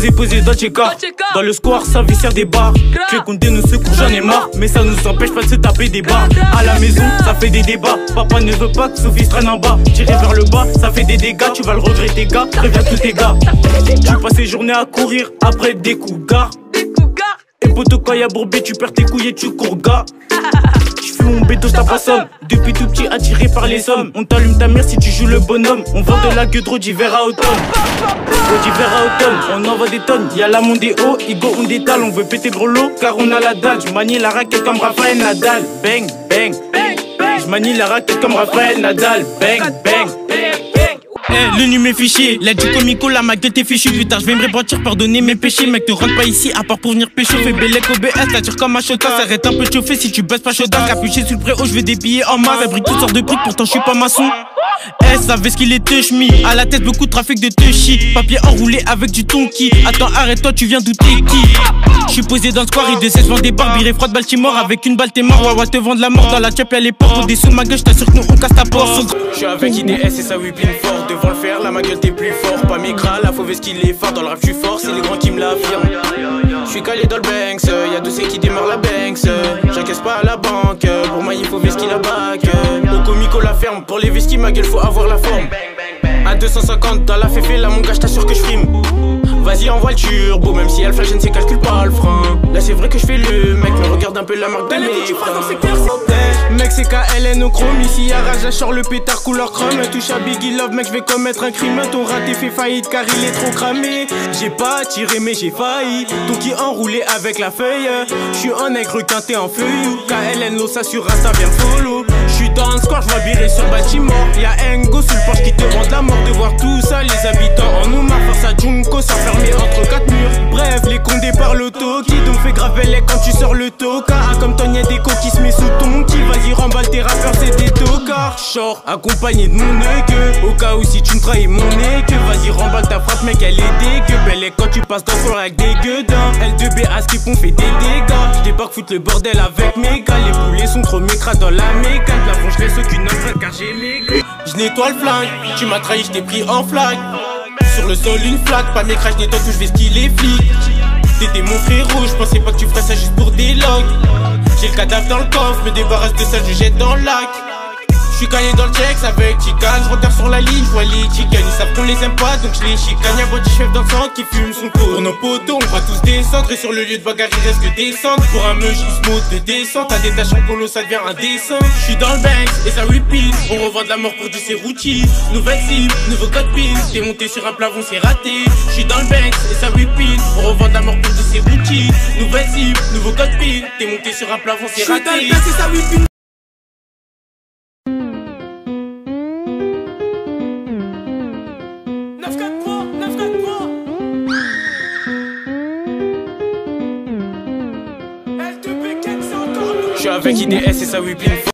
posé dans Tcheka. Dans le square, ça vissère des bars. Tu es condé nous secours, j'en ai marre. Mais ça nous empêche pas de se taper des barres. À la maison, ça fait des débats. Papa ne veut pas que Sophie se traîne en bas. Tirer vers le bas, ça fait des dégâts. Tu vas le regretter, gars. Préviens tous tes gars. Tu passes tes journées à courir après des coups gars. Et poto, quand y'a Bourbé, tu perds tes couilles et tu cours gars. J'fuis mon béto, t'as pas somme. Depuis tout petit attiré par les sommes. On t'allume ta mère si tu joues le bonhomme. On vend de la gueudreau d'hiver à automne. D'hiver à automne, on envoie des tonnes. Y'a la monde des hauts, Igo on détale. On veut péter gros lot car on a la dalle. J'manie la raquette comme Raphaël Nadal. Bang, bang, j'manie la raquette comme Raphaël Nadal. Bang, bang. Le nu mes fichiers, l'aide du comico, là ma gueule t'es fichu. Plus tard j'vais me repentir, pardonner mes péchés. Mec ne rentre pas ici à part pour venir pécho. Fais bellec OBS, la tire comme un chota. S'arrête un peu de chauffer si tu baisses pas chauda. Capuché sous le préau, j'veux des billets en masse. Fabrique toutes sortes de briques, pourtant j'suis pas maçon. Savait ce qu'il est touch me. À la tête beaucoup de trafic de touchy. Papier enroulé avec du tonki. Attends arrête-toi, tu viens douter qui? J'suis posé dans le square, il de 16 vend des barbes. Biré froide, Baltimore, avec une balle t'es mort. Wawa te vend de la mort, dans la tchèpe y'a les portes. Pour des sous ma gueule, j't'assure que nous on casse ta porte. J'suis avec IDS et ça whipping fort. Devant le fer, là ma gueule t'es plus fort. Pas micra, la fauve qu'il est fort. Dans le rap j'suis fort, c'est les grands qui me l'affirment. J'suis calé dans le Banks, y'a Doucet qui démarre la Banks. J'encaisse pas à la banque, pour moi il faut Veski la bac. Au comico la ferme, pour les Veski ma gueule faut avoir la forme. À 250 dans la féfé, là mon gars j't'assure que j'frime. Vas-y envoie le turbo, même si Alpha je ne sais calcule pas le frein. Là c'est vrai que je fais le mec, mais regarde un peu la marque de mes mec c'est KLN au chrome, ici y'a rage, j'achore le pétard couleur chrome. Touche à Biggie Love, mec je vais commettre un crime. Ton raté fait faillite car il est trop cramé. J'ai pas tiré mais j'ai failli. Ton qui enroulé avec la feuille. J'suis un nègre quinté en feuille. KLN l'eau ça sur Insta viens follow. J'suis dans un square, j'vois virer sur Baltimore. Y'a Engo sur le porche qui te rend la mort. De voir tout ça, les habitants en nous marre. Force à Junko s'enfermer entre quatre murs. Bref, les condés par l'auto qui donc fait grave les quand tu sors le toka. Comme ton y'a des qui se met sous ton qui. Vas-y remballe tes rappeurs, c'est des tocards. Short accompagné de mon nègre. Au cas où si tu me trahis mon nègre. Vas-y remballe ta frappe mec, elle est dégueu. Belle et quand tu passes dans le fond avec des gueudins. L2B à skip on fait des dégâts. J'débarque foutre le bordel avec mes gars. Les poulets sont trop mécras dans la mécane. Plafond j'laisse aucune empreinte car j'ai les gars. J'nettoie le flingue, tu m'as trahi, j't'ai pris en flag. Sur le sol une flaque, pas mes crashs, nettoie tout, j'vais skill les flics. T'étais mon frérot, j'pensais pas que tu ferais ça juste pour des logs. J'ai le cadavre dans le coffre, me débarrasse de ça, je jette dans le lac. J'suis gagné dans le checks avec chicane, j'retarde sur la ligne, j'vois les chicanes. Ils savent qu'on les aime pas donc j'les chicane. Y'a un chef dans le centre qui fume son pot. Pour nos potos, on va tous descendre. Et sur le lieu de bagarre il reste que descendre. Pour un meuge qui se mode de descente. T'as des taches en polo ça devient indécent. J'suis dans le Banks et ça repeat. On revend de la mort pour du Cerruti. Nouvelle cible, nouveau code PIN. T'es monté sur un plafond c'est raté. J'suis dans le Banks et ça repeat. On revend de la mort pour du Cerruti. Nouvelle cible, nouveau code PIN. T'es monté sur un plafond c'est raté. J'suis dans le Banks et ça repeat. J'suis avec IDS et ça whipping.